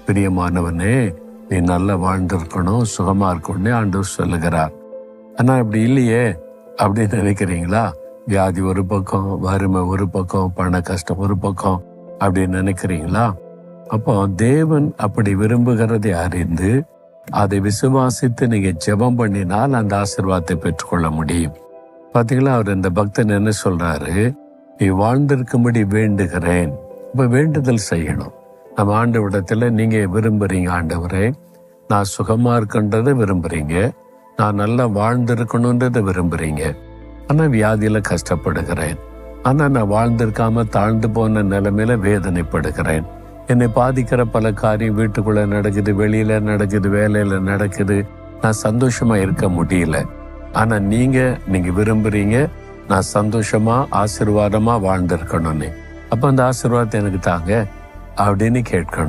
பிரியமானவனே, நீ நல்லா வாழ்ந்திருக்கணும், சுகமா இருக்கணும்னு ஆண்டவர் சொல்லுகிறார். ஆனா அப்படி இல்லையே அப்படின்னு நினைக்கிறீங்களா? வியாதி ஒரு பக்கம், வறுமை ஒரு பக்கம், பண கஷ்டம் ஒரு பக்கம் அப்படின்னு நினைக்கிறீங்களா? அப்போ தேவன் அப்படி விரும்புகிறதை அறிந்து அதை விசுவாசித்து நீங்க ஜெபம் பண்ணினால் அந்த ஆசீர்வாதத்தை பெற்றுக்கொள்ள முடியும். பாத்தீங்களா, அவர் இந்த பக்தன் என்ன சொல்றாரு? நீ வாழ்ந்திருக்கும்படி வேண்டுகிறேன். இப்ப வேண்டுதல் செய்யணும். நம்ம ஆண்டவரிடத்துல நீங்க விரும்புறீங்க, ஆண்டவரே நான் சுகமா இருக்கின்றதை விரும்புறீங்க, நான் நல்லா வாழ்ந்திருக்கணுன்றதை விரும்புறீங்க. ஆனா வியாதியில கஷ்டப்படுகிறேன், ஆனா நான் வாழ்ந்திருக்காம தாழ்ந்து போன நிலைமையில வேதனைப்படுகிறேன். என்னை பாதிக்கிற பல காரியம் வீட்டுக்குள்ள நடக்குது, வெளியில நடக்குது, வேலையில நடக்குது. நான் சந்தோஷமா இருக்க முடியல. ஆனா நீங்க விரும்புறீங்க நான் சந்தோஷமா ஆசீர்வாதமா வாழ்ந்திருக்கணும்னு. அப்ப அந்த ஆசீர்வாதத்தை எனக்கு தாங்க அப்படின்னு கேட்கணும்.